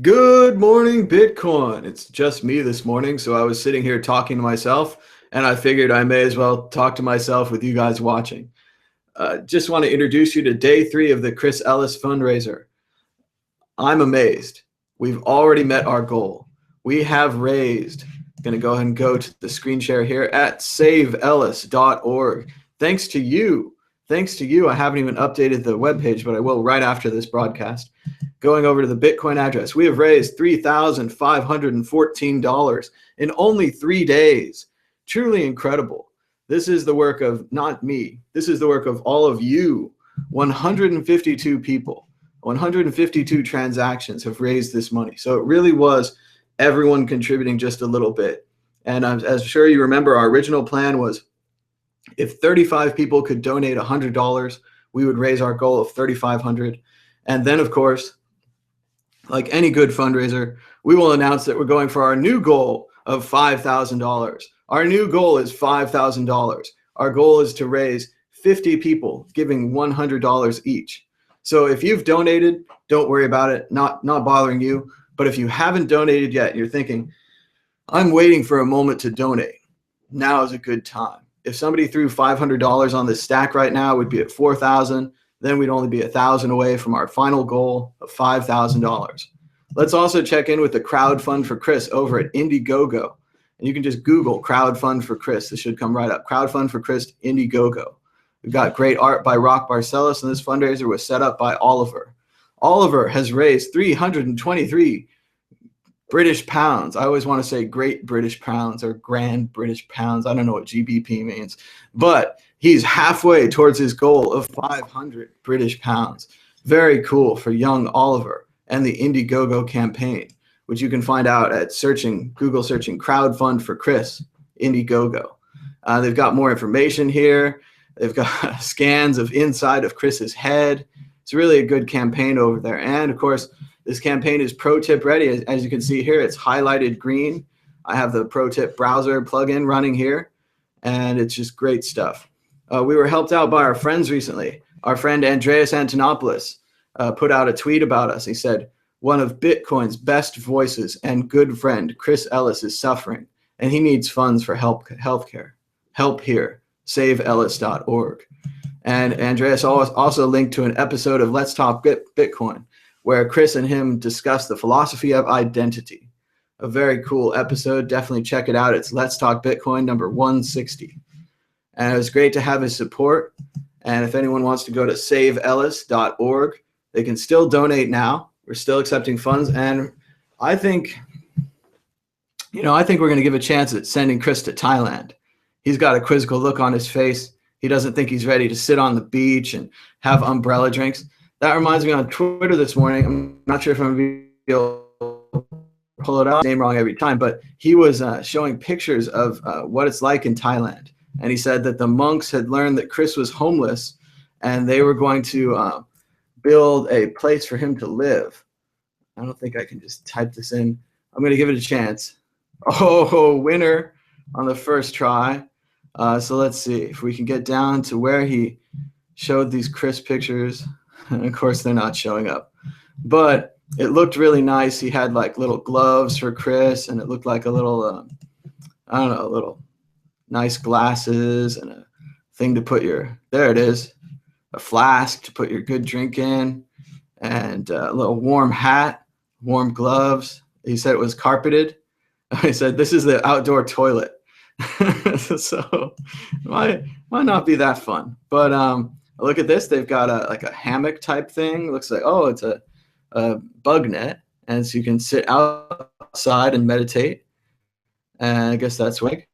Good morning, Bitcoin. It's just me this morning, so I was sitting here talking to myself, and I figured I may as well talk to myself with you guys watching. Just want to introduce you to day 3 of the Chris Ellis fundraiser. I'm amazed. We've already met our goal. We have raised, going to go ahead and go to the screen share here at saveellis.org. Thanks to you. Thanks to you. I haven't even updated the webpage, but I will right after this broadcast. Going over to the Bitcoin address, we have raised $3,514 in only 3 days. Truly incredible. This is the work of not me. This is the work of all of you. 152 people, 152 transactions have raised this money. So it really was everyone contributing just a little bit. And as sure you remember, our original plan was if 35 people could donate $100, we would raise our goal of 3,500. And then, of course, like any good fundraiser, we will announce that we're going for our new goal of $5,000. Our new goal is $5,000. Our goal is to raise 50 people giving $100 each. So if you've donated, don't worry about it, not bothering you. But if you haven't donated yet, you're thinking, I'm waiting for a moment to donate. Now is a good time. If somebody threw $500 on the stack right now, we'd be at 4,000. Then we'd only be 1,000 away from our final goal of $5,000. Let's also check in with the Crowdfund for Chris over at IndieGoGo. And you can just Google Crowdfund for Chris. This should come right up. Crowdfund for Chris, IndieGoGo. We've got great art by Rock Barcelos, and this fundraiser was set up by Oliver. Oliver has raised 323 British pounds. I always want to say Great British Pounds or Grand British Pounds. I don't know what GBP means, but he's halfway towards his goal of 500 British pounds. Very cool for young Oliver and the IndieGoGo campaign, which you can find out at Google searching Crowdfund for Chris, IndieGoGo. They've got more information here. They've got scans of inside of Chris's head. It's really a good campaign over there. And of course, this campaign is pro tip ready. As you can see here, it's highlighted green. I have the pro tip browser plugin running here, and it's just great stuff. We were helped out by our friends recently. Our friend Andreas Antonopoulos put out a tweet about us. He said, one of Bitcoin's best voices and good friend, Chris Ellis, is suffering, and he needs funds for healthcare. Help here, saveellis.org. And Andreas also linked to an episode of Let's Talk Bitcoin, where Chris and him discuss the philosophy of identity. A very cool episode. Definitely check it out. It's Let's Talk Bitcoin number 160. And it was great to have his support. And if anyone wants to go to saveellis.org, they can still donate now. We're still accepting funds. And I think we're going to give a chance at sending Chris to Thailand. He's got a quizzical look on his face. He doesn't think he's ready to sit on the beach and have umbrella drinks. That reminds me, on Twitter this morning, I'm not sure if I'm going to be able to pull it out, name wrong every time, but he was showing pictures of what it's like in Thailand. And he said that the monks had learned that Chris was homeless and they were going to build a place for him to live. I don't think I can just type this in. I'm going to give it a chance. Oh, winner on the first try. So let's see if we can get down to where he showed these Chris pictures. And of course, they're not showing up. But it looked really nice. He had like little gloves for Chris, and it looked like a little, little nice glasses and a thing to put there it is, a flask to put your good drink in, and a little warm hat, warm gloves. He said it was carpeted. I said, this is the outdoor toilet. So might not be that fun. But look at this. They've got a hammock type thing. Looks like, it's a bug net. And so you can sit outside and meditate. And I guess that's wig.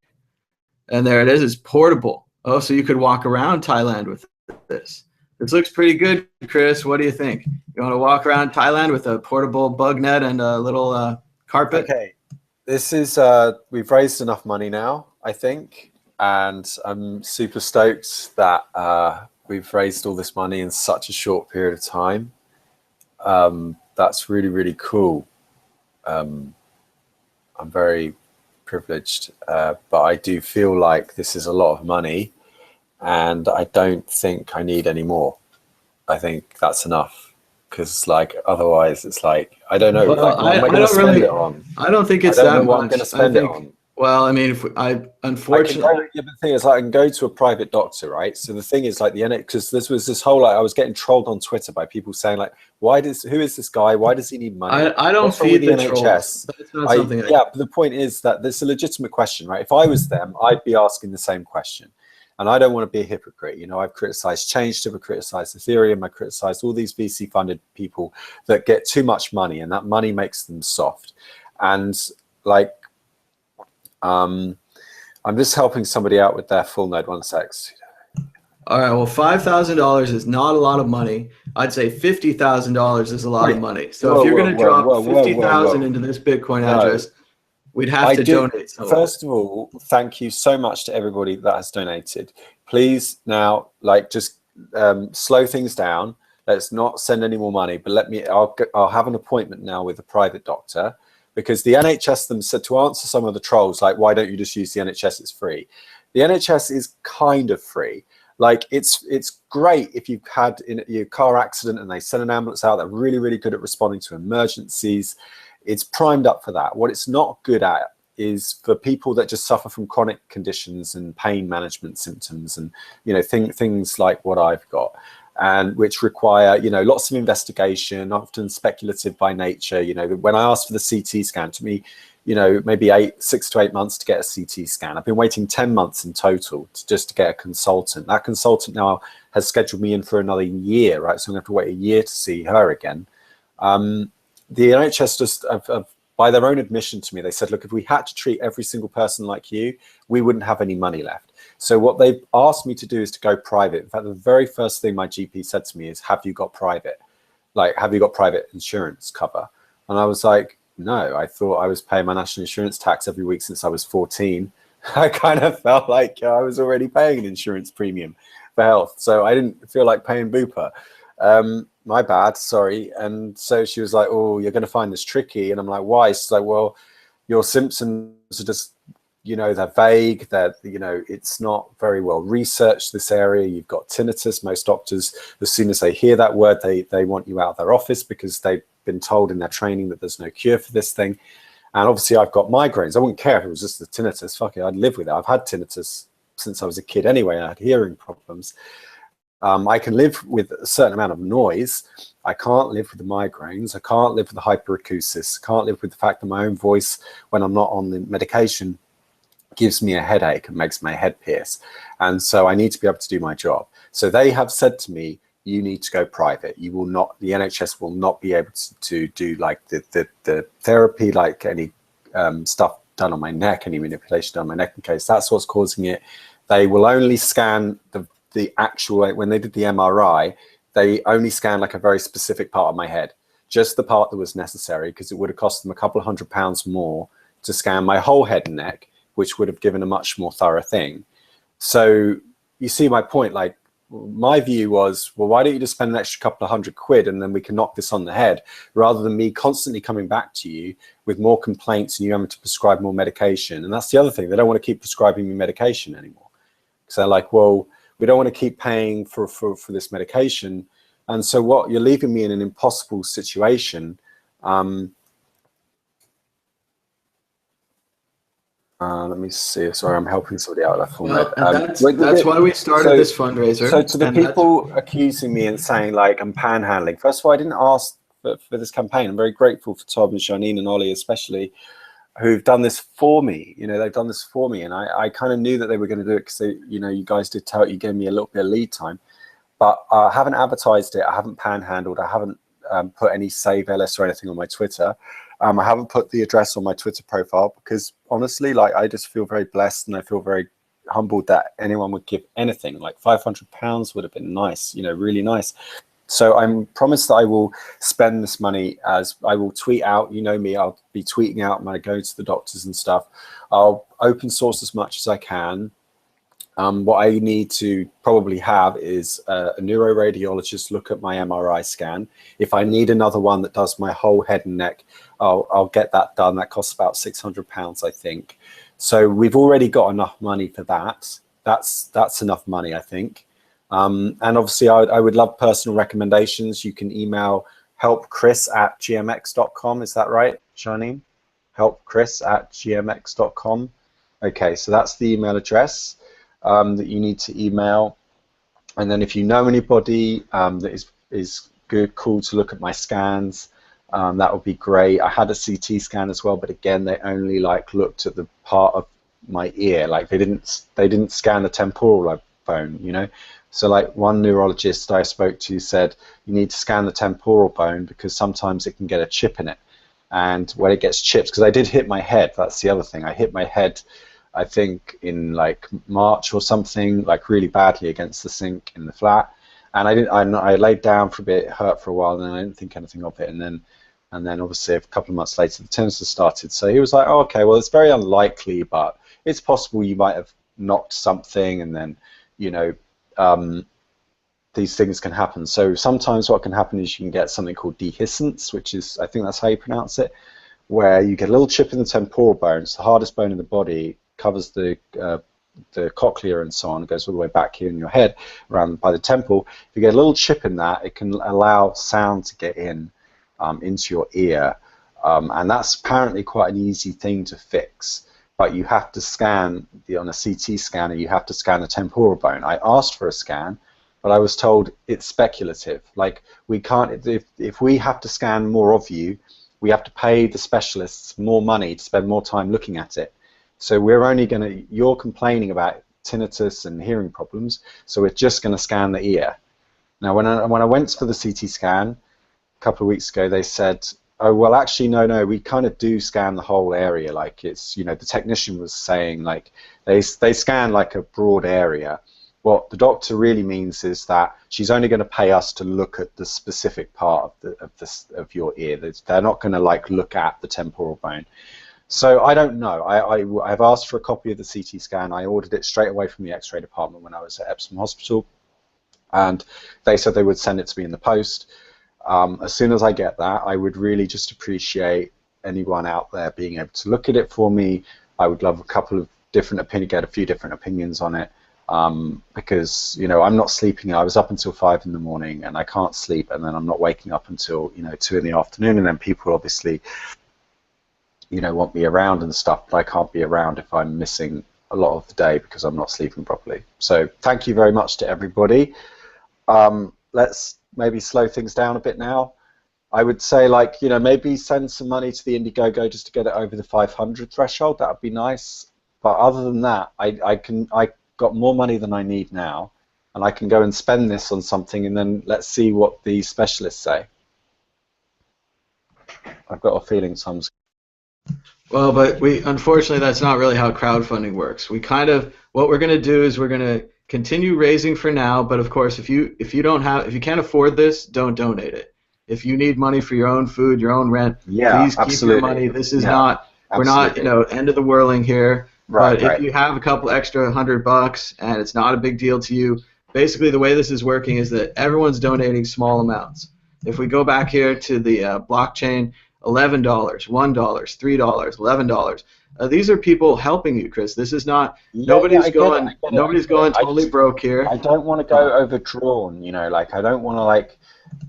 And there it is. It's portable. Oh, so you could walk around Thailand with this. This looks pretty good, Chris. What do you think? You want to walk around Thailand with a portable bug net and a little carpet? Okay. This is, we've raised enough money now, I think. And I'm super stoked that we've raised all this money in such a short period of time. That's really, really cool. I'm very privileged, but I do feel like this is a lot of money and I don't think I need any more. I think that's enough. because like otherwise it's like I don't know. Well, Like, what am I going to spend it on? I don't think I it's don't know that what I'm much. going to spend it on. Well, I mean, I can unfortunately, go, yeah, but the thing is, like, I can go to a private doctor, right? So the thing is, like, the NHS, because this was this whole, like, I was getting trolled on Twitter by people saying, like, who is this guy? Why does he need money? I don't What's wrong with feed the the trolls. NHS? That's not something. Yeah, but the point is that there's a legitimate question, right? If I was them, I'd be asking the same question. And I don't want to be a hypocrite. You know, I've criticized Change, I've criticized Ethereum, I've criticized all these VC funded people that get too much money, and that money makes them soft. And like, I'm just helping somebody out with their full node. 1 sec. All right. Well, $5,000 is not a lot of money. I'd say $50,000 is a lot of money. So if you're going to drop 50,000 into this Bitcoin address, we'd have to donate. First of all, thank you so much to everybody that has donated. Please now, like, just slow things down. Let's not send any more money. But I'll have an appointment now with a private doctor. Because the NHS them said, to answer some of the trolls, like, why don't you just use the NHS? It's free. The NHS is kind of free. Like, it's great if you've had your car accident and they send an ambulance out. They're really, really good at responding to emergencies. It's primed up for that. What it's not good at is for people that just suffer from chronic conditions and pain management symptoms and, you know, things like what I've got. And which require, you know, lots of investigation, often speculative by nature. You know, when I asked for the CT scan, it took me, you know, maybe 6 to 8 months to get a CT scan. I've been waiting 10 months in total just to get a consultant. That consultant now has scheduled me in for another year, right? So I'm going to have to wait a year to see her again. The NHS just, by their own admission to me, they said, look, if we had to treat every single person like you, we wouldn't have any money left. So what they've asked me to do is to go private. In fact, the very first thing my GP said to me is, have you got private? Like, have you got private insurance cover? And I was like, no, I thought I was paying my national insurance tax every week since I was 14. I kind of felt like I was already paying an insurance premium for health. So I didn't feel like paying Bupa. My bad, sorry. And so she was like, oh, you're going to find this tricky. And I'm like, why? She's like, well, your symptoms are just, you know, they're vague, you know, it's not very well researched, this area. You've got tinnitus. Most doctors, as soon as they hear that word, they want you out of their office because they've been told in their training that there's no cure for this thing. And obviously I've got migraines. I wouldn't care if it was just the tinnitus. Fuck it, I'd live with it. I've had tinnitus since I was a kid anyway. I had hearing problems. I can live with a certain amount of noise. I can't live with the migraines. I can't live with the hyperacusis. I can't live with the fact that my own voice, when I'm not on the medication, gives me a headache and makes my head pierce. And so I need to be able to do my job. So they have said to me, you need to go private. You will not, the NHS will not be able to do like the therapy, like any stuff done on my neck, any manipulation done on my neck, in case that's what's causing it. They will only scan the actual, when they did the MRI, they only scanned like a very specific part of my head, just the part that was necessary, because it would have cost them a couple of £100 more to scan my whole head and neck, which would have given a much more thorough thing. So you see my point, like my view was, well, why don't you just spend an extra couple of £100 and then we can knock this on the head, rather than me constantly coming back to you with more complaints and you having to prescribe more medication. And that's the other thing, they don't want to keep prescribing me medication anymore. Because they're like, well, we don't want to keep paying for this medication. And so what, you're leaving me in an impossible situation. Let me see. Sorry, I'm helping somebody out. That's why we started this fundraiser. So to the people accusing me and saying like I'm panhandling, first of all, I didn't ask for this campaign. I'm very grateful for Tom and Shanine and Ollie especially, who've done this for me. You know, they've done this for me, and I kind of knew that they were going to do it because you know, you guys did tell, you gave me a little bit of lead time, but I haven't advertised it. I haven't panhandled. I haven't put any Save Ellis or anything on my Twitter. I haven't put the address on my Twitter profile because honestly, like, I just feel very blessed and I feel very humbled that anyone would give anything. Like £500 would have been nice, you know, really nice. So I'm promised that I will spend this money, as I will tweet out, you know me, I'll be tweeting out when I go to the doctors and stuff. I'll open source as much as I can. What I need to probably have is a neuroradiologist look at my MRI scan. If I need another one that does my whole head and neck, I'll get that done. That costs about £600, I think. So we've already got enough money for that. That's enough money, I think. And obviously, I would love personal recommendations. You can email helpchris@gmx.com. Is that right, Janine? helpchris@gmx.com. Okay, so that's the email address that you need to email. And then if you know anybody that is cool to look at my scans, that would be great. I had a CT scan as well, but again, they only like looked at the part of my ear. Like they didn't scan the temporal bone, you know. So like one neurologist I spoke to said you need to scan the temporal bone because sometimes it can get a chip in it. And when it gets chipped, because I did hit my head, that's the other thing. I hit my head, I think in like March or something, like really badly against the sink in the flat. And I laid down for a bit, it hurt for a while, and then I didn't think anything of it. And then obviously a couple of months later, the tinnitus started. So he was like, oh, okay, well, it's very unlikely, but it's possible you might have knocked something, and then, you know, these things can happen. So sometimes what can happen is you can get something called dehiscence, which is, I think that's how you pronounce it, where you get a little chip in the temporal bone. It's the hardest bone in the body, covers the cochlea and so on, goes all the way back here in your head, around by the temple. If you get a little chip in that, it can allow sound to get in into your ear, and that's apparently quite an easy thing to fix. But you have to scan on a CT scanner. You have to scan the temporal bone. I asked for a scan, but I was told it's speculative. Like we can't. If we have to scan more of you, we have to pay the specialists more money to spend more time looking at it. So we're only going to. You're complaining about tinnitus and hearing problems, so we're just going to scan the ear. Now, when I went for the CT scan a couple of weeks ago, they said, oh, well, actually, no, we kind of do scan the whole area. Like it's, you know, the technician was saying like they scan like a broad area. What the doctor really means is that she's only going to pay us to look at the specific part of your ear. They're not going to like look at the temporal bone. So I don't know. I've asked for a copy of the CT scan. I ordered it straight away from the X-ray department when I was at Epsom Hospital, and they said they would send it to me in the post. As soon as I get that, I would really just appreciate anyone out there being able to look at it for me. I would love a couple of different opinions, get a few different opinions on it, because, you know, I'm not sleeping. I was up until 5 in the morning and I can't sleep, and then I'm not waking up until, you know, 2 in the afternoon, and then people obviously, you know, want me around and stuff, but I can't be around if I'm missing a lot of the day because I'm not sleeping properly. So thank you very much to everybody. Let's maybe slow things down a bit now. I would say, like, you know, maybe send some money to the IndieGoGo just to get it over the 500 threshold. That would be nice. But other than that, I got more money than I need now, and I can go and spend this on something, and then let's see what the specialists say. I've got a feeling some's. Well, but unfortunately, that's not really how crowdfunding works. We kind of, what we're going to do is we're going to continue raising for now, but of course, if you can't afford this, don't donate it. If you need money for your own food, your own rent, please keep your money. This is not, we're not, you know, end of the whirling here. Right, but if you have a couple extra $100 and it's not a big deal to you, basically the way this is working is that everyone's donating small amounts. If we go back here to the blockchain, $11, $1, $3, $11. These are people helping you, Chris. This is not, nobody's going totally broke here. I don't want to go overdrawn, you know, like I don't want to like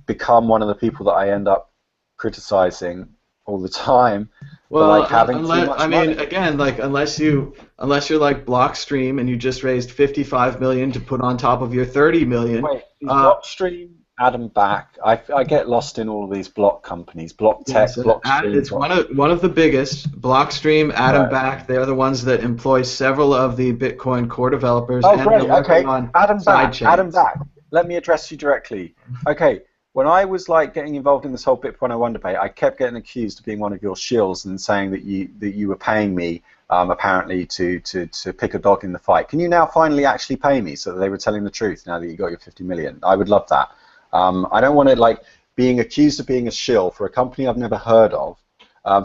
become one of the people that I end up criticizing all the time. Well, like having too much money. Again, like unless you're like Blockstream and you just raised $55 million to put on top of your $30 million. Wait, Blockstream, Adam Back. I get lost in all of these block companies, Block Tech, Blockstream. It's one of the biggest. Blockstream, Adam Back. They're the ones that employ several of the Bitcoin core developers. Oh, great. Okay, Adam Back. Let me address you directly. Okay. When I was like getting involved in this whole Bitcoin 101 debate, I kept getting accused of being one of your shills and saying that you were paying me apparently to pick a dog in the fight. Can you now finally actually pay me so that they were telling the truth now that you got your 50 million? I would love that. I don't want to like being accused of being a shill for a company I've never heard of.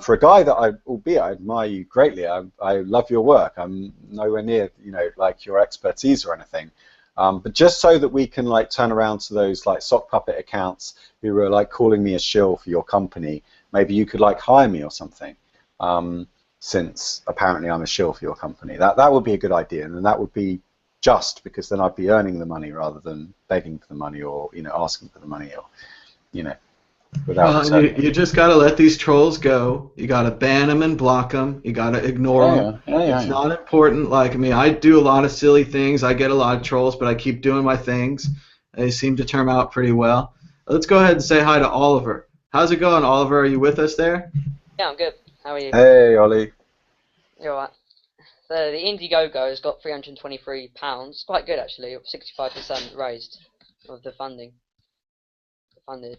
For a guy that albeit I admire you greatly, I love your work. I'm nowhere near, you know, like your expertise or anything. But just so that we can like turn around to those like sock puppet accounts who are like calling me a shill for your company, maybe you could like hire me or something, since apparently I'm a shill for your company. That would be a good idea, and then that would be just because then I'd be earning the money rather than begging for the money or, you know, asking for the money or, you know. without Well, and returning you it. just got to let these trolls go. You got to ban them and block them. You got to ignore them. It's Yeah. not important. Like, I mean, I do a lot of silly things. I get a lot of trolls, but I keep doing my things. They seem to turn out pretty well. Let's go ahead and say hi to Oliver. How's it going, Oliver? Are you with us there? Yeah, I'm good. How are you? Hey, Ollie. You're alright. So the IndieGoGo has got £323. Quite good actually, 65% raised of the funding. Funded.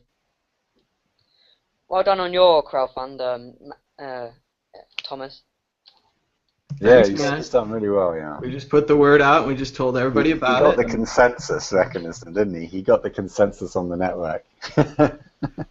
Well done on your crowdfund, Thomas. Yeah, Thanks, man. he's done really well, yeah. We just put the word out and we just told everybody He about got it. the consensus mechanism, didn't he? He got the consensus on the network.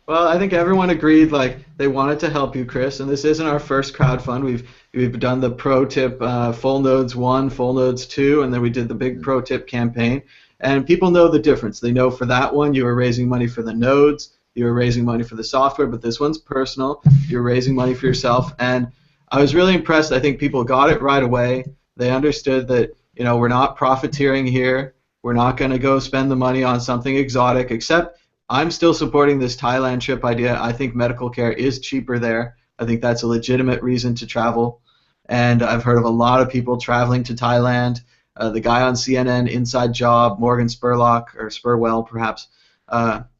Well, I think everyone agreed like they wanted to help you, Chris. And this isn't our first crowdfund. We've done the pro tip full nodes 1, full nodes 2, and then we did the big pro tip campaign. And people know the difference. They know for that one you were raising money for the nodes, you were raising money for the software, but this one's personal. You're raising money for yourself. And I was really impressed. I think people got it right away. They understood that, you know, we're not profiteering here. We're not going to go spend the money on something exotic, except I'm still supporting this Thailand trip idea. I think medical care is cheaper there. I think that's a legitimate reason to travel. And I've heard of a lot of people traveling to Thailand. The guy on CNN, Inside Job, Morgan Spurlock, or Spurwell perhaps,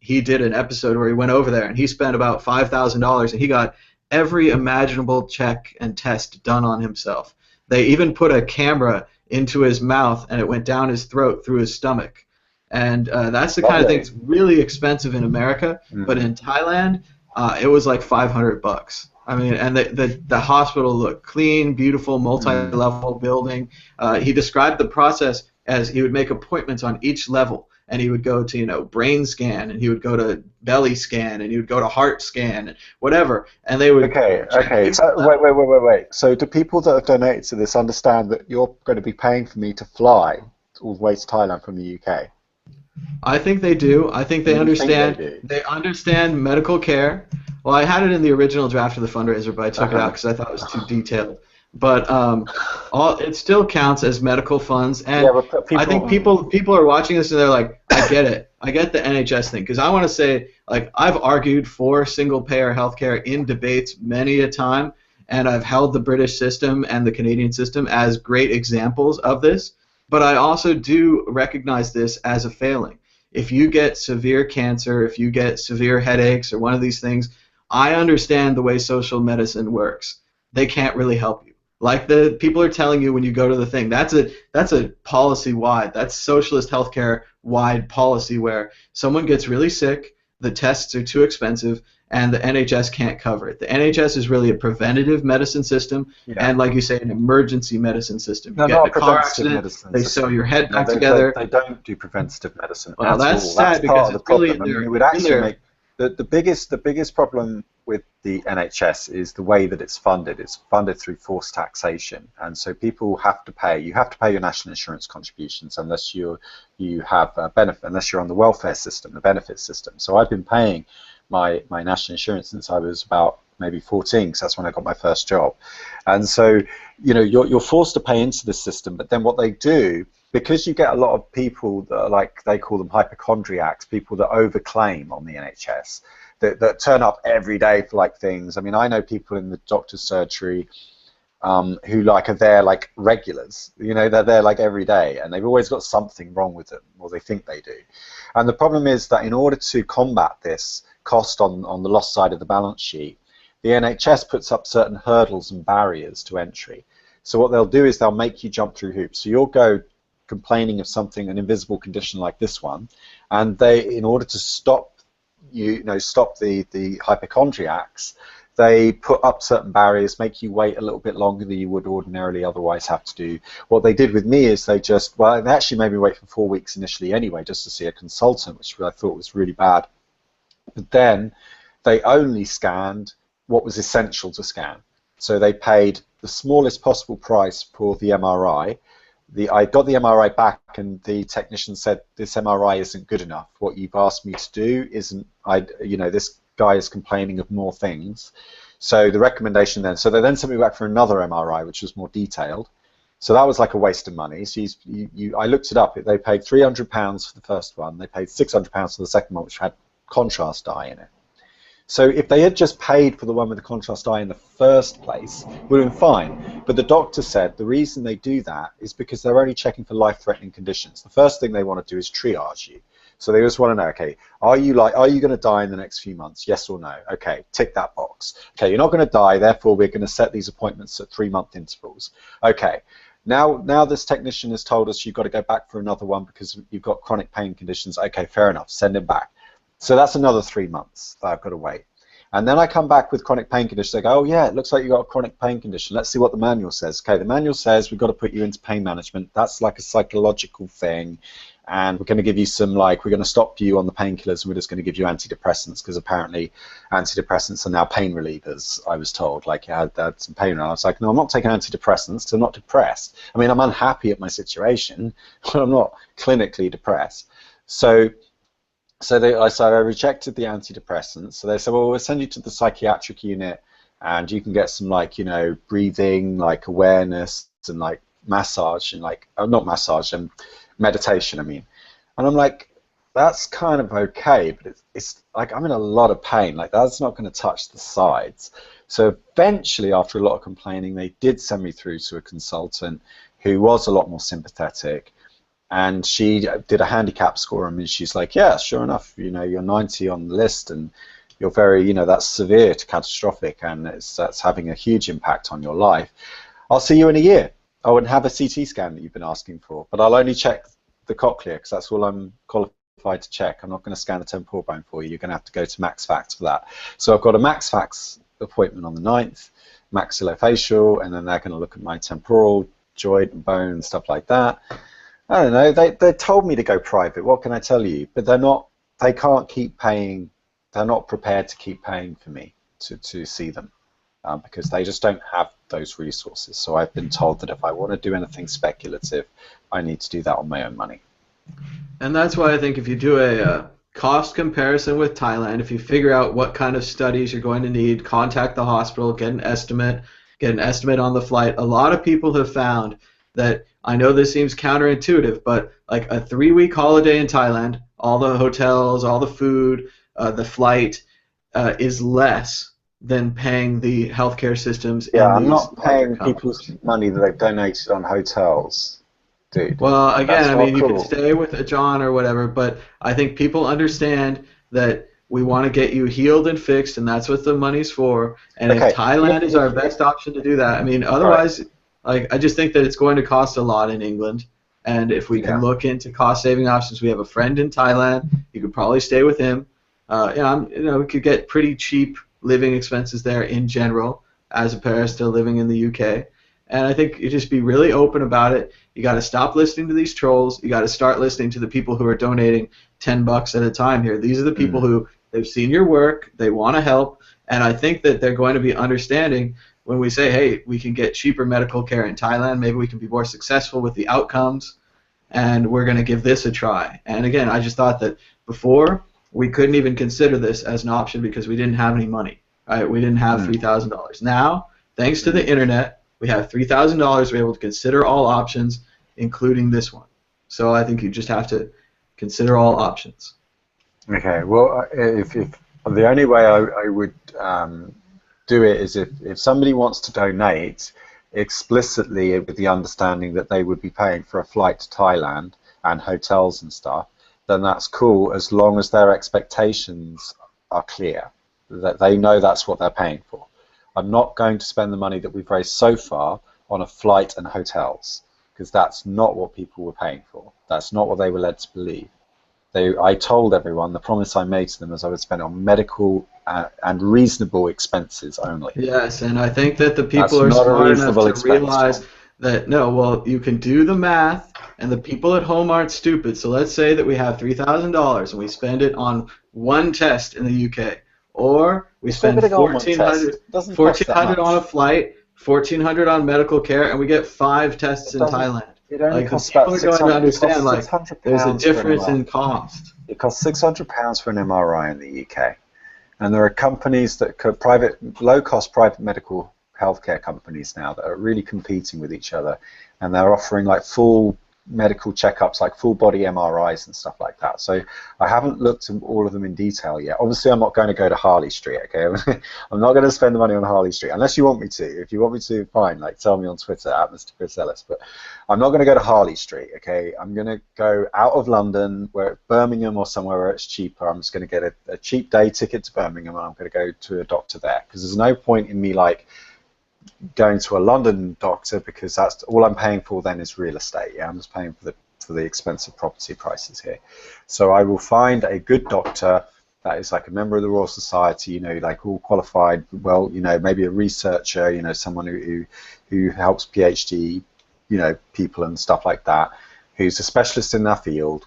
he did an episode where he went over there and he spent about $5,000 and he got every imaginable check and test done on himself. They even put a camera into his mouth and it went down his throat through his stomach. And that's the kind of thing that's really expensive in America, but in Thailand, it was like $500. I mean, and the hospital looked clean, beautiful, multi-level building. He described the process as he would make appointments on each level, and he would go to, you know, brain scan, and he would go to belly scan, and he would go to heart scan, and whatever, and they would. Okay. So, wait. So do people that have donated to this understand that you're going to be paying for me to fly all the way to Thailand from the UK? I think they do. I think they understand. They understand medical care. Well, I had it in the original draft of the fundraiser, but I took it out because I thought it was too detailed. But it still counts as medical funds, and I think people are watching this and they're like, I get it. I get the NHS thing, because I want to say, like, I've argued for single-payer healthcare in debates many a time, and I've held the British system and the Canadian system as great examples of this. But I also do recognize this as a failing. If you get severe cancer, if you get severe headaches or one of these things, I understand the way social medicine works. They can't really help you. Like the people are telling you when you go to the thing, that's a policy-wide, that's socialist healthcare-wide policy where someone gets really sick, the tests are too expensive, and the NHS can't cover it. The NHS is really a preventative medicine system, and like you say, an emergency medicine system. You get in a car accident, they sew your head back together. They don't do preventative medicine. Well, that's sad part of the problem. Really, I mean, it would actually make the biggest problem with the NHS is the way that it's funded. It's funded through forced taxation, and so people have to pay. You have to pay your national insurance contributions unless you have a benefit, unless you're on the welfare system, the benefit system. So I've been paying my national insurance since I was about maybe 14, because that's when I got my first job. And so, you know, you're forced to pay into the system, but then what they do, because you get a lot of people that are like, they call them hypochondriacs, people that overclaim on the NHS, that turn up every day for like things. I mean, I know people in the doctor's surgery who like are there like regulars, you know, they're there like every day, and they've always got something wrong with them, or they think they do. And the problem is that in order to combat this cost on the loss side of the balance sheet, the NHS puts up certain hurdles and barriers to entry. So what they'll do is they'll make you jump through hoops. So you'll go complaining of something, an invisible condition like this one, and they, in order to stop the hypochondriacs, they put up certain barriers, make you wait a little bit longer than you would ordinarily otherwise have to do. What they did with me is they actually made me wait for 4 weeks initially anyway, just to see a consultant, which I thought was really bad. But then they only scanned what was essential to scan. So they paid the smallest possible price for the MRI. I got the MRI back, and the technician said, this MRI isn't good enough. What you've asked me to do isn't, this guy is complaining of more things. So the recommendation then, so they then sent me back for another MRI, which was more detailed. So that was like a waste of money. So I looked it up. They paid £300 for the first one. They paid £600 for the second one, which had contrast dye in it. So if they had just paid for the one with the contrast eye in the first place, we'd have been fine. But the doctor said the reason they do that is because they're only checking for life-threatening conditions. The first thing they want to do is triage you. So they just want to know, okay, are you going to die in the next few months? Yes or no? Okay, tick that box. Okay, you're not going to die, therefore we're going to set these appointments at 3-month intervals. Okay, now this technician has told us you've got to go back for another one because you've got chronic pain conditions. Okay, fair enough, send him back. So that's another 3 months that I've got to wait. And then I come back with chronic pain conditions. They go, oh yeah, it looks like you've got a chronic pain condition. Let's see what the manual says. Okay, the manual says we've got to put you into pain management. That's like a psychological thing. And we're going to give you some, we're going to stop you on the painkillers and we're just going to give you antidepressants because apparently antidepressants are now pain relievers, I was told. Like, you had some pain. And I was like, no, I'm not taking antidepressants because I'm not depressed. I mean, I'm unhappy at my situation, but I'm not clinically depressed. So I rejected the antidepressants. So they said, well, we'll send you to the psychiatric unit and you can get some breathing, awareness and massage and not massage and meditation, I mean. And I'm like, that's kind of okay, but it's I'm in a lot of pain. That's not going to touch the sides. So eventually, after a lot of complaining, they did send me through to a consultant who was a lot more sympathetic. And she did a handicap score on me. She's like, yeah, sure enough, you're 90 on the list and you're very, that's severe to catastrophic and that's having a huge impact on your life. I'll see you in a year. I wouldn't have a CT scan that you've been asking for, but I'll only check the cochlea because that's all I'm qualified to check. I'm not going to scan the temporal bone for you. You're going to have to go to MaxFax for that. So I've got a MaxFax appointment on the 9th, maxillofacial, and then they're going to look at my temporal joint and bone and stuff like that. I don't know. They told me to go private. What can I tell you? But they're not. They can't keep paying. They're not prepared to keep paying for me to see them because they just don't have those resources. So I've been told that if I want to do anything speculative, I need to do that on my own money. And that's why I think if you do a cost comparison with Thailand, if you figure out what kind of studies you're going to need, contact the hospital, get an estimate on the flight. A lot of people have found that, I know this seems counterintuitive, but like a 3-week holiday in Thailand, all the hotels, all the food, the flight is less than paying the healthcare systems. Yeah, I'm not paying people's money that they've donated on hotels, dude. Well, again, I mean, you can stay with a John or whatever, but I think people understand that we want to get you healed and fixed, and that's what the money's for. And if Thailand is our best option to do that, I mean, otherwise, I just think that it's going to cost a lot in England. And if we can look into cost-saving options, we have a friend in Thailand. You could probably stay with him. We could get pretty cheap living expenses there in general, as opposed to living in the UK. And I think you just be really open about it. You got to stop listening to these trolls. You got to start listening to the people who are donating $10 at a time here. These are the people who they've seen your work. They want to help, and I think that they're going to be understanding when we say, hey, we can get cheaper medical care in Thailand. Maybe we can be more successful with the outcomes, and we're going to give this a try. And again, I just thought that before we couldn't even consider this as an option because we didn't have any money. Right? We didn't have $3,000. Now, thanks to the internet, we have $3,000. We're able to consider all options, including this one. So I think you just have to consider all options. Okay. Well, if the only way I would do it is if somebody wants to donate explicitly with the understanding that they would be paying for a flight to Thailand and hotels and stuff, then that's cool as long as their expectations are clear, that they know that's what they're paying for. I'm not going to spend the money that we've raised so far on a flight and hotels because that's not what people were paying for. That's not what they were led to believe. I told everyone, the promise I made to them is I would spend on medical and reasonable expenses only. Yes, and I think that the people are smart enough to realize that, no, well, you can do the math, and the people at home aren't stupid. So let's say that we have $3,000 and we spend it on one test in the UK. Or we spend $1,400 on a flight, $1,400 on medical care, and we get 5 tests in Thailand. It only costs about $600. There's a difference in cost. It costs £600 for an MRI in the UK, and there are companies that low-cost private medical healthcare companies now that are really competing with each other, and they're offering like full medical checkups, like full body MRIs and stuff like that. So I haven't looked at all of them in detail yet. Obviously, I'm not going to go to Harley Street, okay? I'm not going to spend the money on Harley Street, unless you want me to. If you want me to, fine, like tell me on Twitter at Mr. Chris Ellis. But I'm not going to go to Harley Street, okay? I'm going to go out of London, where Birmingham or somewhere where it's cheaper. I'm just going to get a cheap day ticket to Birmingham, and I'm going to go to a doctor there, because there's no point in me like going to a London doctor, because that's all I'm paying for then is real estate. Yeah, I'm just paying for the expensive property prices here. So I will find a good doctor that is like a member of the Royal Society, you know, like all qualified, well, you know, maybe a researcher, you know, someone who helps PhD, you know, people and stuff like that, who's a specialist in that field,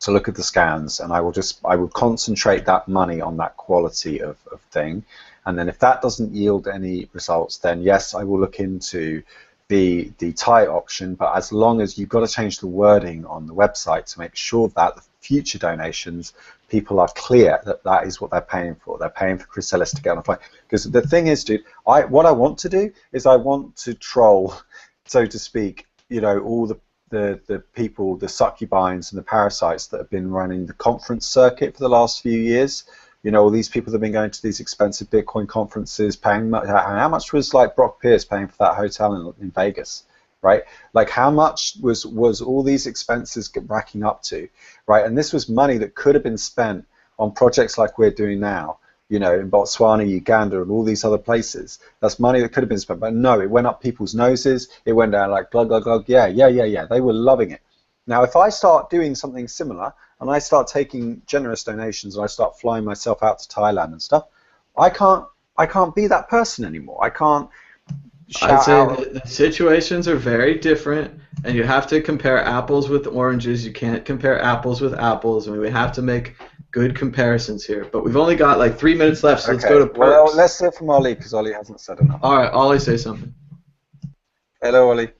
to look at the scans, and I will concentrate that money on that quality of thing. And then if that doesn't yield any results, then yes, I will look into the Thai option, but as long as you've got to change the wording on the website to make sure that the future donations, people are clear that that is what they're paying for. They're paying for Chris Ellis to get on a flight. Because the thing is, dude, what I want to do is I want to troll, so to speak, you know, all the people, the succubines and the parasites that have been running the conference circuit for the last few years. You know, all these people that have been going to these expensive Bitcoin conferences, paying how much was like Brock Pierce paying for that hotel in Vegas, right? Like how much was all these expenses racking up to, right? And this was money that could have been spent on projects like we're doing now, you know, in Botswana, Uganda, and all these other places. That's money that could have been spent, but no, it went up people's noses. It went down like glug, glug, glug. Yeah. They were loving it. Now, if I start doing something similar, and I start taking generous donations, and I start flying myself out to Thailand and stuff, I can't be that person anymore. I can't shout I'd say out. the situations are very different, and you have to compare apples with oranges. You can't compare apples with apples. I mean, we have to make good comparisons here. But we've only got like 3 minutes left, so let's go to perks. Well, let's hear from Ollie, because Ollie hasn't said enough. All right, Ollie, say something. Hello, Ollie.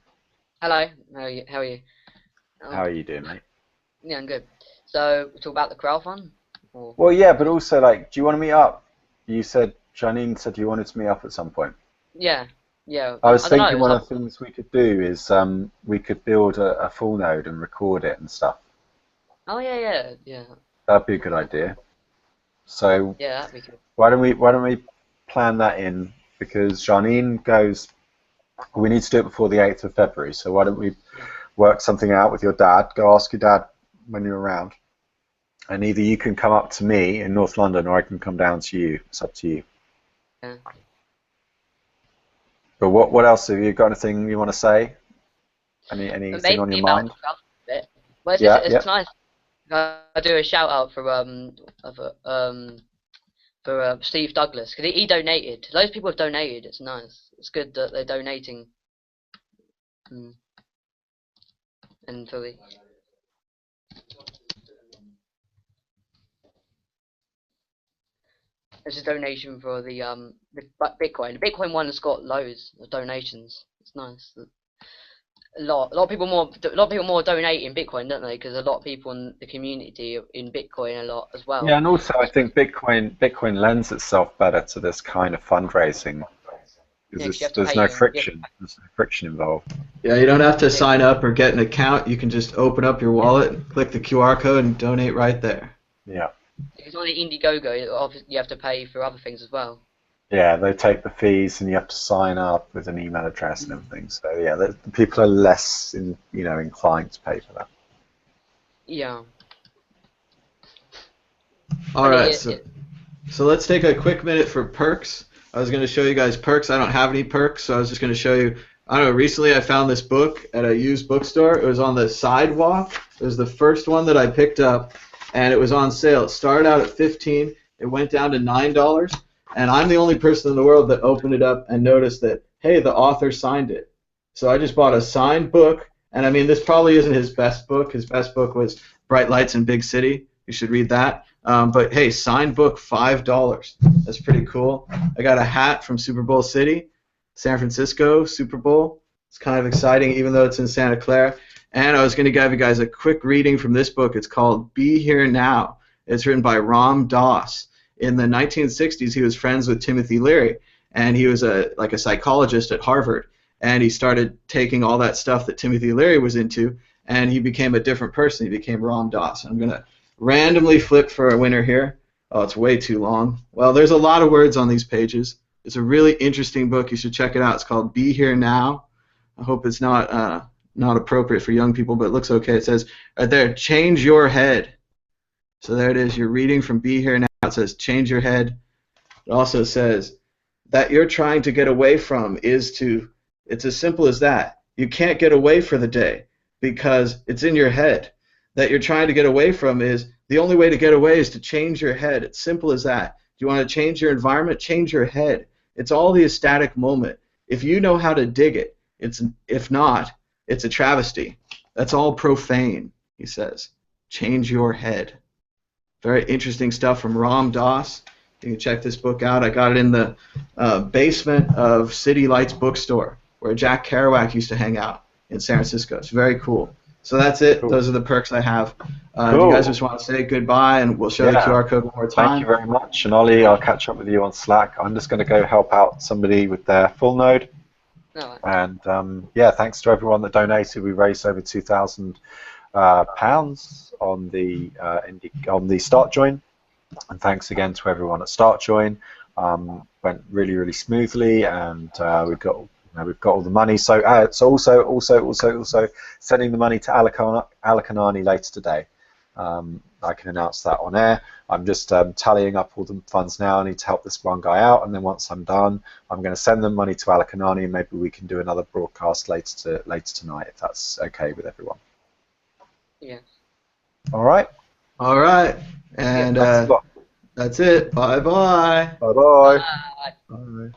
Hello. How are you? How are you doing, mate? Yeah, I'm good. So, we talk about the crowdfund? Or? Well, yeah, but also, like, do you want to meet up? You said, Janine said you wanted to meet up at some point. Yeah. I was thinking one of the things we could do is we could build a full node and record it and stuff. Oh, yeah. That'd be a good idea. So, yeah, that'd be good. Why don't we plan that in? Because Janine goes, we need to do it before the 8th of February, so why don't we work something out with your dad, go ask your dad when you're around, and either you can come up to me in North London or I can come down to you. It's up to you. Yeah. But what else? Have you got anything you want to say? Anything on your mind? Well, it's nice. I do a shout out for Steve Douglas, because he donated. Loads of people have donated. It's nice. It's good that they're donating. And for the there's a donation for the Bitcoin. The Bitcoin one has got loads of donations. It's nice. A lot of people more donate in Bitcoin, don't they? Because a lot of people in the community in Bitcoin a lot as well. Yeah, and also I think Bitcoin lends itself better to this kind of fundraising. Because there's no friction. There's no friction involved. Yeah, you don't have to sign up or get an account. You can just open up your wallet, click the QR code, and donate right there. Yeah. Because on the IndieGoGo, you have to pay for other things as well. Yeah, they take the fees, and you have to sign up with an email address and everything. So yeah, the people are less inclined to pay for that. Yeah. All right, so let's take a quick minute for perks. I was going to show you guys perks. I don't have any perks, so I was just going to show you. I don't know, recently I found this book at a used bookstore. It was on the sidewalk. It was the first one that I picked up, and it was on sale. It started out at $15. It went down to $9, and I'm the only person in the world that opened it up and noticed that, hey, the author signed it. So I just bought a signed book, and I mean, this probably isn't his best book. His best book was Bright Lights in Big City. You should read that. But hey, signed book, $5. That's pretty cool. I got a hat from Super Bowl City, San Francisco Super Bowl. It's kind of exciting, even though it's in Santa Clara. And I was going to give you guys a quick reading from this book. It's called Be Here Now. It's written by Ram Dass. In the 1960s, he was friends with Timothy Leary, and he was like a psychologist at Harvard. And he started taking all that stuff that Timothy Leary was into and he became a different person. He became Ram Dass. I'm going to randomly flip for a winner here. Oh, it's way too long. Well, there's a lot of words on these pages. It's a really interesting book. You should check it out. It's called Be Here Now. I hope it's not appropriate for young people, but it looks okay. It says right there, change your head. So there it is. You're reading from Be Here Now. It says change your head. It also says that you're trying to get away from it's as simple as that. You can't get away for the day because it's in your head. That you're trying to get away from is the only way to get away is to change your head. It's simple as that. Do you want to change your environment? Change your head. It's all the ecstatic moment. If you know how to dig it, if not, it's a travesty. That's all profane, he says. Change your head. Very interesting stuff from Ram Dass. You can check this book out. I got it in the basement of City Lights bookstore where Jack Kerouac used to hang out in San Francisco. It's very cool. So that's it. Cool. Those are the perks I have. Cool. Do you guys just want to say goodbye, and we'll show the QR code one more time? Thank you very much. And Ollie, I'll catch up with you on Slack. I'm just going to go help out somebody with their full node. No. And yeah, thanks to everyone that donated. We raised over £2,000 on the Start Join. And thanks again to everyone at Start Join. Went really, really smoothly, and we've got all the money. So it's also sending the money to Alakanani later today. I can announce that on air. I'm just tallying up all the funds now. I need to help this one guy out, and then once I'm done, I'm going to send them money to Alakanani, and maybe we can do another broadcast later tonight if that's okay with everyone. Yeah. All right. All right. And that's it. Bye-bye. Bye-bye. Bye. Bye.